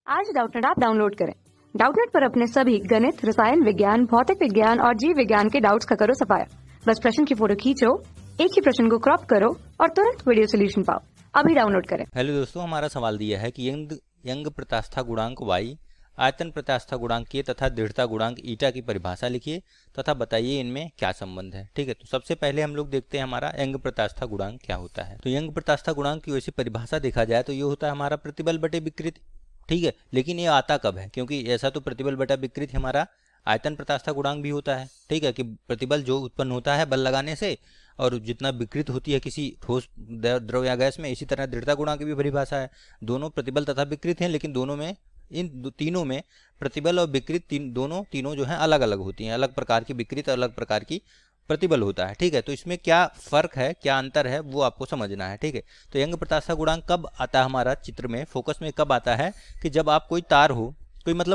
आज Doubtnut app download करें। Doubtnut पर अपने सभी गणित, रसायन विज्ञान, भौतिक विज्ञान और जीव विज्ञान के डाउट्स का करो सफाया। बस प्रश्न की फोटो खींचो, एक ही प्रश्न को क्रॉप करो और तुरंत वीडियो सोल्यूशन पाओ। अभी डाउनलोड करें। हेलो दोस्तों, हमारा सवाल दिया है कि यंग प्रत्यास्था गुणांक y, आयतन प्रत्यास्था गुणांक k तथा दृढ़ता गुणांक ईटा की परिभाषा लिखिए तथा बताइए इनमें क्या संबंध है। ठीक है, तो सबसे पहले हम लोग देखते हैं हमारा यंग प्रत्यास्था गुणांक क्या होता है। तो यंग प्रत्यास्था गुणांक की वैसे परिभाषा देखा जाए तो ये होता है हमारा प्रतिबल बटे विकृति। ठीक है, लेकिन ये आता कब है, क्योंकि ऐसा तो प्रतिबल बटा विकृति हमारा आयतन प्रत्यास्था गुणांक भी होता है। ठीक है, कि प्रतिबल जो उत्पन्न होता है बल लगाने से और जितना विकृत होती है किसी ठोस द्रव या गैस में, इसी तरह दृढ़ता गुणांक की भी परिभाषा है। दोनों प्रतिबल तथा विकृत हैं, लेकिन दोनों में इन तीनों में प्रतिबल और विकृत दोनों जो है अलग अलग होती हैं। अलग प्रकार की विकृत, अलग प्रकार की प्रतिबल होता है। ठीक है, तो इसमें क्या फर्क है, क्या अंतर है, वो आपको समझना है। ठीक है, तो यंग प्रत्यास्था गुणांक कब आता है हमारा चित्र में, फोकस में कब आता है कि जब आप कोई तार हो,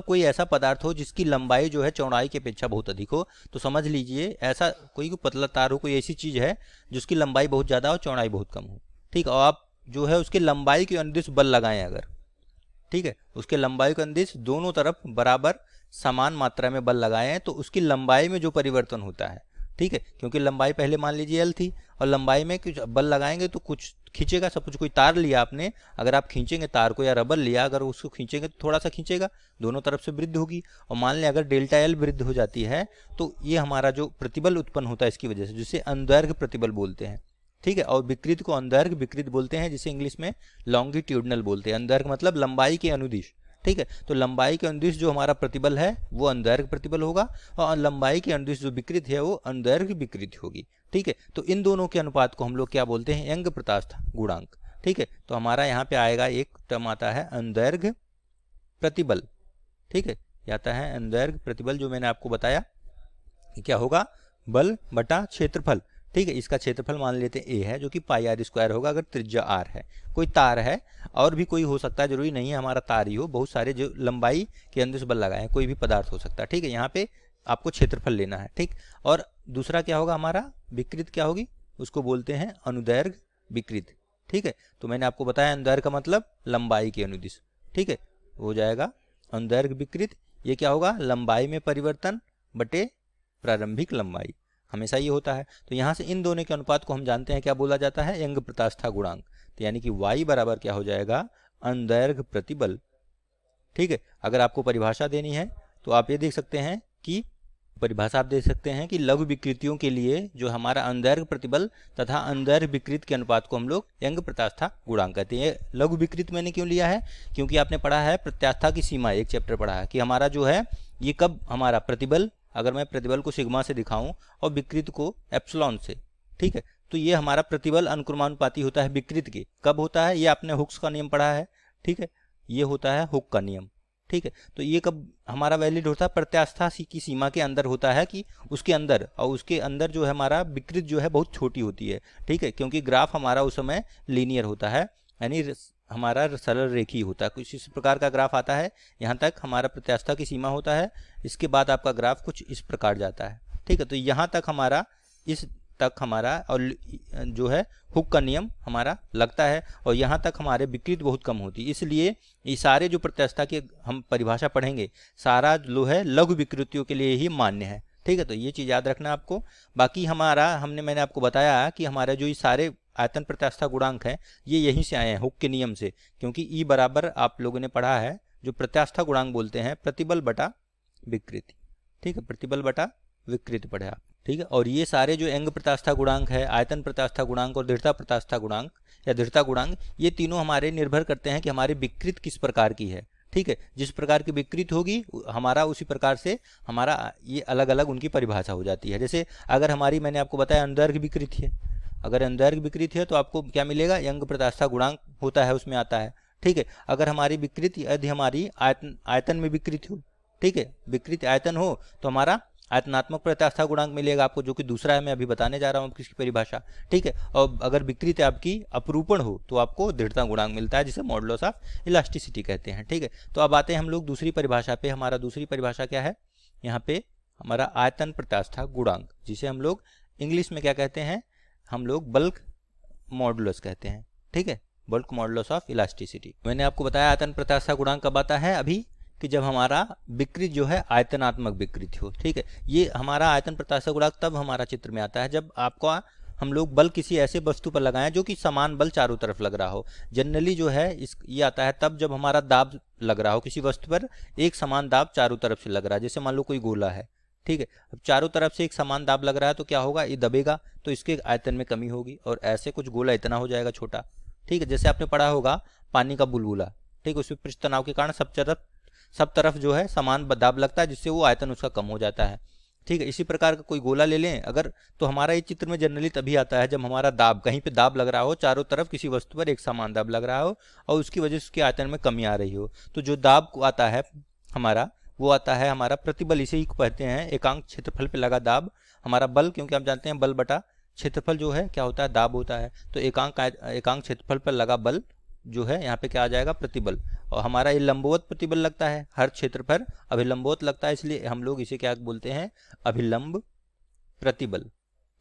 कोई ऐसा पदार्थ हो जिसकी लंबाई जो है चौड़ाई की अपेक्षा बहुत अधिक हो। तो समझ लीजिए ऐसा कोई पतला तार हो, कोई ऐसी चीज है जिसकी लंबाई बहुत ज्यादा हो, चौड़ाई बहुत कम हो। ठीक, और आप जो है उसके लंबाई के अनुदिश बल लगाएं अगर, ठीक है, उसके लंबाई के अनुदिश दोनों तरफ बराबर समान मात्रा में बल लगाएं तो उसकी लंबाई में जो परिवर्तन होता है, ठीक है, क्योंकि लंबाई पहले मान लीजिए L थी और लंबाई में कुछ बल लगाएंगे तो कुछ खींचेगा। सब कुछ कोई तार लिया आपने, अगर आप खींचेंगे तार को या रबर लिया, अगर उसको खींचेंगे तो थोड़ा सा खींचेगा, दोनों तरफ से वृद्धि होगी। और मान लें अगर डेल्टा L वृद्धि हो जाती है तो ये हमारा जो प्रतिबल उत्पन्न होता है इसकी वजह से, जिसे अनुदैर्घ्य प्रतिबल बोलते हैं। ठीक है, और विकृत को अनुदैर्घ्य विकृत बोलते हैं, जिसे इंग्लिश में लॉन्गिट्यूडनल बोलते हैं। अनुदैर्घ्य मतलब लंबाई के अनुदिश। ठीक है, तो लंबाई के अनुदिश जो हमारा प्रतिबल है वो अनुदैर्घ्य प्रतिबल होगा और लंबाई के अनुदिश जो विकृत है वो अनुदैर्घ्य विकृति होगी। ठीक है, तो इन दोनों के अनुपात को हम लोग क्या बोलते हैं, यंग प्रत्यास्था गुणांक। ठीक है, तो हमारा यहाँ पे आएगा एक टर्म आता है अनुदैर्घ्य प्रतिबल। ठीक है, आता है अनुदैर्घ्य प्रतिबल, जो मैंने आपको बताया कि क्या होगा, बल बटा क्षेत्रफल। ठीक है, इसका क्षेत्रफल मान लेते हैं a है, जो कि पाई आर स्क्वायर होगा अगर त्रिज्या r है। कोई तार है और भी कोई हो सकता है, जरूरी नहीं है हमारा तार ही हो, बहुत सारे जो लंबाई के अंदर बल लगाए हैं, कोई भी पदार्थ हो सकता है। ठीक है, यहाँ पे आपको क्षेत्रफल लेना है। ठीक, और दूसरा क्या होगा हमारा, विकृत क्या होगी, उसको बोलते हैं अनुदैर्घ्य विकृत। ठीक है, तो मैंने आपको बताया अनुदैर्घ्य का मतलब लंबाई के अनुदिश। ठीक है, हो जाएगा अनुदैर्घ्य विकृत। ये क्या होगा, लंबाई में परिवर्तन बटे प्रारंभिक लंबाई, हमेशा ये होता है। तो यहाँ से इन दोनों के अनुपात को हम जानते हैं क्या बोला जाता है, यंग प्रत्यास्था गुणांक। तो यानी कि y बराबर क्या हो जाएगा, अनुदैर्घ्य प्रतिबल। ठीक है, अगर आपको परिभाषा देनी है तो आप ये देख सकते हैं कि परिभाषा आप देख सकते हैं कि लघु विकृतियों के लिए जो हमारा अनुदैर्घ्य प्रतिबल तथा अनुदैर्घ्य विकृत के अनुपात को हम लोग यंग प्रत्यास्था गुणांक कहते हैं। लघु विकृत मैंने क्यों लिया है, क्योंकि आपने पढ़ा है प्रत्यास्था की सीमा, एक चैप्टर पढ़ा है कि हमारा जो है ये कब हमारा प्रतिबल, अगर मैं प्रतिबल को सिग्मा से दिखाऊं और विकृत को एप्सिलॉन से, ठीक है, तो ये हमारा प्रतिबल अनुक्रमानुपाती होता है विकृत के। कब होता है, ये आपने हुक्स का नियम पढ़ा है। ठीक है, ये होता है हुक का नियम। ठीक है, तो ये कब हमारा वैलिड होता है, प्रत्यास्था की सीमा के अंदर होता है, कि उसके अंदर, और उसके अंदर जो है हमारा विकृत जो है बहुत छोटी होती है। ठीक है, क्योंकि ग्राफ हमारा उस समय लीनियर होता है, यानी हमारा सरल रेखी होता है। कुछ इस प्रकार का ग्राफ आता है, यहाँ तक हमारा प्रत्यास्था की सीमा होता है, इसके बाद आपका ग्राफ कुछ इस प्रकार जाता है। ठीक है, तो यहाँ तक हमारा, इस तक हमारा और जो है हुक का नियम हमारा लगता है, और यहाँ तक हमारे विकृत बहुत कम होती है। इसलिए ये सारे जो प्रत्यास्था की हम परिभाषा पढ़ेंगे, सारा जो है लघु विकृतियों के लिए ही मान्य है। ठीक है, तो ये चीज़ याद रखना आपको। बाकी हमारा मैंने आपको बताया कि हमारे जो ये सारे आयतन प्रत्यास्था गुणांक है ये यहीं से आए हैं, हुक के नियम से, क्योंकि ई बराबर आप लोगों ने पढ़ा है जो प्रत्यास्था गुणांक बोलते हैं प्रतिबल बटा विकृति। ठीक है, प्रतिबल बटा विकृति पढ़े आप। ठीक है, और ये सारे जो यंग प्रत्यास्था गुणांक है, आयतन प्रत्यास्था गुणांक और दृढ़ता प्रत्यास्था गुणांक या दृढ़ता गुणांक, ये तीनों हमारे निर्भर करते हैं कि हमारी विकृत किस प्रकार की है। ठीक है, जिस प्रकार की विकृत होगी हमारा, उसी प्रकार से हमारा ये अलग अलग उनकी परिभाषा हो जाती है। जैसे अगर हमारी, मैंने आपको बताया अनुदैर्घ्य विकृत है, अगर अनुदैर्घ्य विकृत है तो आपको क्या मिलेगा, यंग प्रत्यास्था गुणांक होता है, उसमें आता है। ठीक है, अगर हमारी विकृत यदि हमारी आयतन में विकृत हो, ठीक है, विकृत आयतन हो तो हमारा आयतनात्मक प्रत्यास्था गुणांक मिलेगा आपको, जो कि दूसरा है, मैं अभी बताने जा रहा हूँ किसकी परिभाषा। ठीक है, और अगर विकृत आपकी अपरूपण हो तो आपको दृढ़ता गुणांक मिलता है, जिसे मॉडुलस ऑफ इलास्टिसिटी कहते हैं। ठीक है, तो अब आते हैं हम लोग दूसरी परिभाषा पे। हमारा दूसरी परिभाषा क्या है, यहाँ पे हमारा आयतन प्रत्यास्था गुणांक, जिसे हम लोग इंग्लिश में क्या कहते हैं, हम लोग बल्क मॉडुलस कहते हैं। ठीक है, बल्क मॉडुलस ऑफ इलास्टिसिटी। मैंने आपको बताया आयतन प्रत्यास्थता गुणांक कब आता है अभी, कि जब हमारा विकृति जो है आयतनात्मक विकृति हो। ठीक है, ये हमारा आयतन प्रत्यास्थता गुणांक तब हमारा चित्र में आता है जब आपका हम लोग बल किसी ऐसे वस्तु पर लगाएं जो कि समान बल चारों तरफ लग रहा हो। जनरली जो है ये आता है तब जब हमारा दाब लग रहा हो किसी वस्तु पर, एक समान दाब चारों तरफ से लग रहा है। जैसे मान लो कोई गोला है, ठीक है, अब चारों तरफ से एक समान दाब लग रहा है तो क्या होगा, ये दबेगा तो इसके आयतन में कमी होगी, और ऐसे कुछ गोला इतना हो जाएगा छोटा। ठीक है, जैसे आपने पढ़ा होगा पानी का बुलबुला, ठीक है, उसमें पृष्ठ तनाव के कारण सब तरफ जो है समान दाब लगता है, जिससे वो आयतन उसका कम हो जाता है। ठीक है, इसी प्रकार का कोई गोला ले लें अगर, तो हमारा ये चित्र में जनरली तभी आता है जब हमारा दाब, कहीं पे दाब लग रहा हो, चारों तरफ किसी वस्तु पर एक समान दाब लग रहा हो और उसकी वजह से उसके आयतन में कमी आ रही हो। तो जो दाब आता है हमारा, वो आता है हमारा प्रतिबल। इसे ही कहते हैं एकांक क्षेत्रफल पे लगा दाब। हमारा बल, क्योंकि आप जानते हैं बल बटा क्षेत्रफल जो है क्या होता है, दाब होता है। तो एकांक क्षेत्रफल पर लगा बल जो है यहाँ पे क्या आ जाएगा, प्रतिबल। और हमारा ये लंबवत प्रतिबल लगता है, हर क्षेत्र पर अभिलंबवत लगता है, इसलिए हम लोग इसे क्या बोलते हैं, अभिलंब प्रतिबल।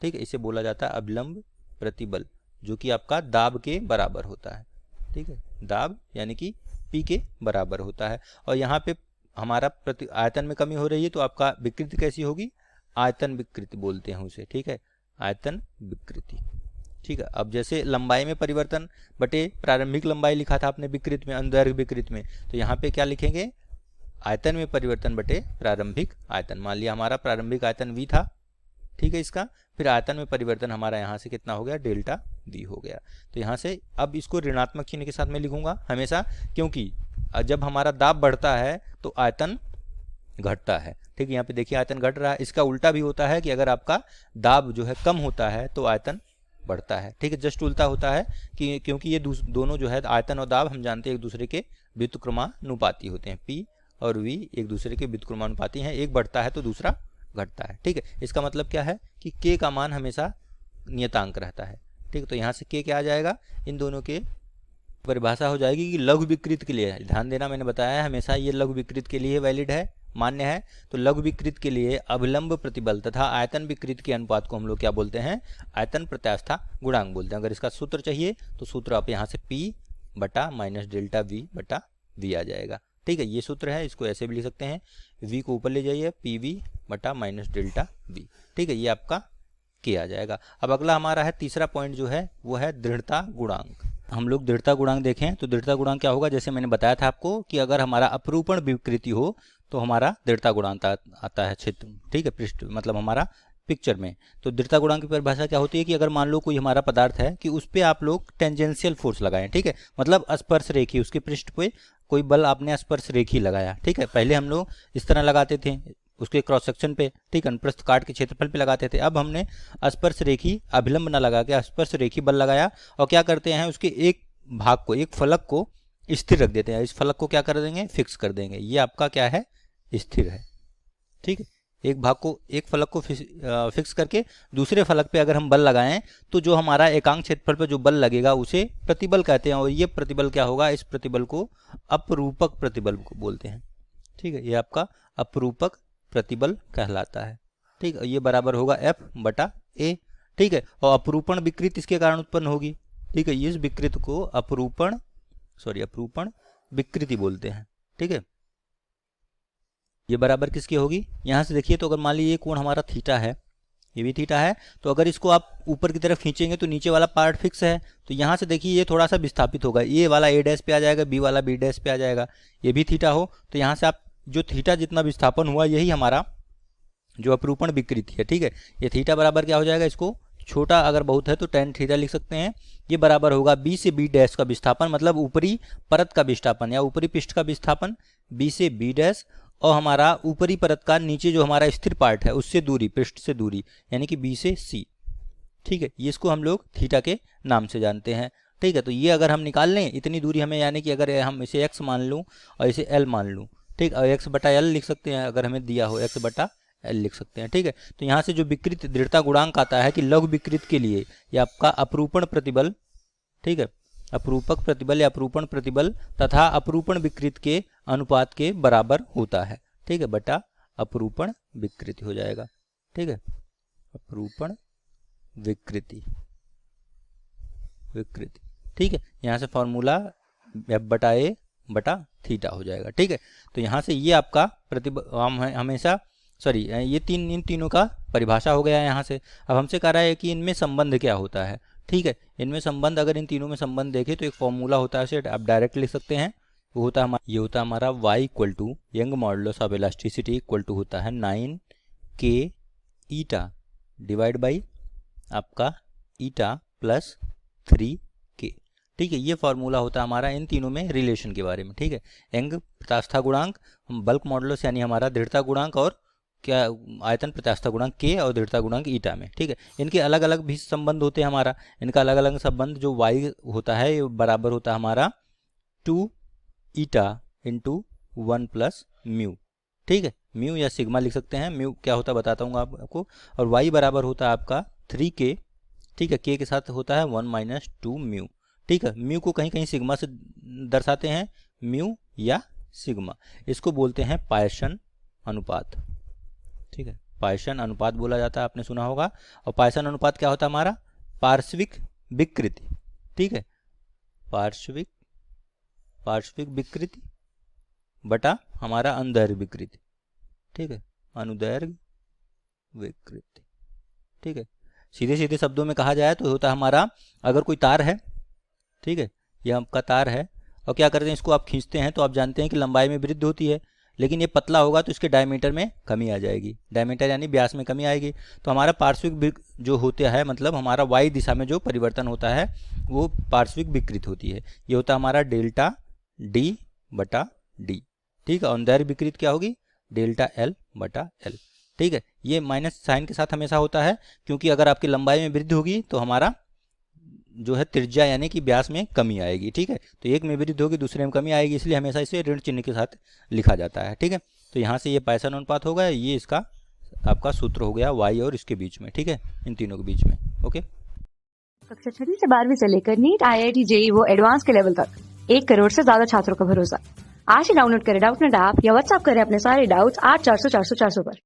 ठीक है, इसे बोला जाता है अभिलंब प्रतिबल, जो कि आपका दाब के बराबर होता है। ठीक है, दाब यानी कि P के बराबर होता है। और यहाँ पे हमारा आयतन में कमी हो रही है तो आपका विकृति कैसी होगी, आयतन विकृति बोलते हैं उसे। ठीक है, आयतन विकृति। ठीक है, अब जैसे लंबाई में परिवर्तन बटे प्रारंभिक लंबाई लिखा था आपने विकृत में, अनुदैर्घ्य विकृत में, तो यहाँ पे क्या लिखेंगे, आयतन में परिवर्तन बटे प्रारंभिक आयतन। मान लिया हमारा प्रारंभिक आयतन V था, ठीक है, इसका फिर आयतन में परिवर्तन हमारा यहाँ से कितना हो गया, डेल्टा V हो गया। तो यहाँ से अब इसको ऋणात्मक चिन्ह के साथ में लिखूंगा हमेशा, क्योंकि जब हमारा दाब बढ़ता है तो आयतन घटता है। ठीक है, यहाँ पे देखिए आयतन घट रहा है। इसका उल्टा भी होता है कि अगर आपका दाब जो है कम होता है तो आयतन बढ़ता है। ठीक है, जस्ट उल्टा होता है कि क्योंकि ये दोनों जो है आयतन और दाब हम जानते हैं एक दूसरे के व्युत्क्रमानुपाती होते हैं। P और V एक दूसरे के व्युत्क्रमानुपाती हैं, एक बढ़ता है तो दूसरा घटता है। ठीक है, इसका मतलब क्या है कि K का मान हमेशा नियतांक रहता है। ठीक है, तो यहाँ से K क्या आ जाएगा, इन दोनों के परिभाषा हो जाएगी कि लघु विकृत के लिए, ध्यान देना मैंने बताया हमेशा ये लघु विकृत के लिए वैलिड है, मान्य है। तो लघु विकृत के लिए अभिलंब प्रतिबल तथा आयतन विकृत के अनुपात को हम लोग क्या बोलते हैं, आयतन प्रत्यास्थता गुणांक बोलते हैं। अगर इसका सूत्र चाहिए तो सूत्र आप यहाँ से P बटा माइनस डेल्टा V बटा V आ जाएगा। ठीक है, ये सूत्र है, इसको ऐसे भी लिख सकते हैं, V को ऊपर ले जाइए, PV बटा माइनस डेल्टा V। ठीक है, ये आपका K आ जाएगा। अब अगला हमारा है तीसरा पॉइंट जो है वो है दृढ़ता गुणांक। हम लोग दृढ़ता गुणांक देखें तो दृढ़ता गुणांक क्या होगा, जैसे मैंने बताया था आपको कि अगर हमारा अपरूपण विकृति हो तो हमारा दृढ़ता गुणांक आता है क्षेत्र, ठीक है, पृष्ठ मतलब हमारा पिक्चर में। तो दृढ़ता गुणांक की परिभाषा क्या होती है कि अगर मान लो कोई हमारा पदार्थ है कि उस पर आप लोग टेंजेंशियल फोर्स लगाएं, ठीक है, मतलब स्पर्श रेखी, उसके पृष्ठ पे कोई बल आपने स्पर्श रेखी लगाया। ठीक है, पहले हम लोग इस तरह लगाते थे उसके क्रॉस सेक्शन पे, ठीक, अनुप्रस्थ काट के क्षेत्रफल पे लगाते थे। अब हमने स्पर्श रेखी अभिलंब न लगा के स्पर्श रेखी बल लगाया और क्या करते हैं, उसके एक भाग को, एक फलक को स्थिर रख देते हैं। इस फलक को क्या कर देंगे, फिक्स कर देंगे। ये आपका क्या है, स्थिर है। ठीक है, एक भाग को, एक फलक को फिक्स करके दूसरे फलक पे अगर हम बल लगाएं तो जो हमारा एकांक क्षेत्रफल पे जो बल लगेगा उसे प्रतिबल कहते हैं। और ये प्रतिबल क्या होगा, इस प्रतिबल को अपरूपक प्रतिबल को बोलते हैं। ठीक है, ये आपका अपरूपक प्रतिबल कहलाता है। ठीक है, ये बराबर होगा F बटा A। ठीक है, और अपरूपण विकृत इसके कारण उत्पन्न होगी। ठीक है, इस विकृत को अपरूपण विकृति बोलते हैं। ठीक है, ये बराबर किसकी होगी, यहां से देखिए तो अगर मान लीजिए ये कोण हमारा थीटा है, ये भी थीटा है, तो अगर इसको आप ऊपर की तरफ खींचेंगे तो नीचे वाला पार्ट फिक्स है, तो यहाँ से देखिए ये थोड़ा सा विस्थापित होगा, ये वाला A डैश पे आ जाएगा, B वाला B डैश पे आ जाएगा। ये भी थीटा हो तो यहाँ से आप जो थीटा जितना विस्थापन हुआ यही हमारा जो अपरूपण विकृति है। ठीक है, ये थीटा बराबर क्या हो जाएगा, इसको छोटा अगर बहुत है तो tan थीटा लिख सकते हैं। ये बराबर होगा B से B डैश का विस्थापन, मतलब ऊपरी परत का विस्थापन या ऊपरी पृष्ठ का विस्थापन B से B डैश, और हमारा ऊपरी परत का नीचे जो हमारा स्थिर पार्ट है उससे दूरी, पृष्ठ से दूरी, यानी कि B से C। ठीक है, ये इसको हम लोग थीटा के नाम से जानते हैं। ठीक है, तो ये अगर हम निकाल लें इतनी दूरी हमें, यानी कि अगर हम इसे x मान लूँ और इसे l मान लूँ, ठीक, और x बटा l लिख सकते हैं, अगर हमें दिया हो x बटा l लिख सकते हैं। ठीक है, तो यहाँ से जो विकृत दृढ़ता गुणांक आता है कि लघु विकृत के लिए ये आपका अपरूपण प्रतिबल, ठीक है, अपरूपक प्रतिबल या अपरूपण प्रतिबल तथा अपरूपण विकृत के अनुपात के बराबर होता है। ठीक है, बटा अपरूपण विकृति हो जाएगा। ठीक है, अपरूपण विकृति। ठीक है, यहाँ से फॉर्मूला एफ बटा ए बटा थीटा हो जाएगा। ठीक है, तो यहाँ से ये आपका हमेशा ये इन तीनों का परिभाषा हो गया है यहाँ से। अब हमसे कह रहा है कि इनमें संबंध क्या होता है। ठीक है, इनमें संबंध, अगर इन तीनों में संबंध देखें तो एक फॉर्मूला होता है, उसे आप डायरेक्ट लिख सकते हैं। वो होता है ये होता है हमारा y equal to Young modulus of elasticity equal to होता है 9k ईटा डिवाइड बाई आपका ईटा प्लस 3k। ठीक है, ये फॉर्मूला होता है हमारा इन तीनों में रिलेशन के बारे में। ठीक है, यंग प्रत्यास्था गुणांक, बल्क मॉडुलस यानी हमारा दृढ़ता गुणांक, और क्या आयतन प्रत्यास्था गुणांक k और दृढ़ता गुणांक ईटा में। ठीक है, इनके अलग अलग भी संबंध होते हैं हमारा। इनका अलग अलग संबंध जो y होता है ये बराबर होता है हमारा 2 ईटा इंटू 1 प्लस म्यू। ठीक है, म्यू या सिग्मा लिख सकते हैं, म्यू क्या होता है बताता हूँ आपको। और y बराबर होता है आपका 3k। ठीक है, k के साथ होता है 1 माइनस 2 म्यू। ठीक है, म्यू को कहीं कहीं सिग्मा से दर्शाते हैं, म्यू या सिग्मा। इसको बोलते हैं पायसन अनुपात। ठीक है, पायसन अनुपात बोला जाता है, आपने सुना होगा। और पायसन अनुपात क्या होता है हमारा? पार्श्विक विकृति। ठीक है, पार्श्विक विकृति बटा हमारा अनुदैर्घ्य विकृति। ठीक है, अनुदैर्घ्य विकृति। ठीक है, सीधे सीधे शब्दों में कहा जाए तो होता है हमारा, अगर कोई तार है, ठीक है, यह आपका तार है, और क्या करते हैं, इसको आप खींचते हैं तो आप जानते हैं कि लंबाई में वृद्धि होती है, लेकिन ये पतला होगा तो इसके डायमीटर में कमी आ जाएगी। डायमीटर यानी व्यास में कमी आएगी। तो हमारा पार्श्विक जो होता है, मतलब हमारा y दिशा में जो परिवर्तन होता है वो पार्श्विक विकृति होती है। ये होता है हमारा डेल्टा d बटा d। ठीक है, अनुदैर्घ्य विकृति क्या होगी? डेल्टा l बटा l। ठीक है, ये माइनस साइन के साथ हमेशा होता है, क्योंकि अगर आपकी लंबाई में वृद्धि होगी तो हमारा जो है त्रिज्या यानी कि व्यास में कमी आएगी। ठीक है, तो एक में वृद्धि होगी दूसरे में कमी आएगी, इसलिए हमेशा इसे ऋण चिन्ह के साथ लिखा जाता है। ठीक है, तो यहाँ से ये पायसन अनुपात होगा, ये इसका आपका सूत्र हो गया y और इसके बीच में। ठीक है, इन तीनों के बीच में। ओके, कक्षा 6 से 12वीं से लेकर नीट, IIT, JEE वो एडवांस के लेवल तक 1 करोड़ से ज्यादा छात्रों का भरोसा। आज ही डाउनलोड करें डाउटनेट ऐप या व्हाट्सएप करें अपने सारे डाउट्स 8400 400 400 पर।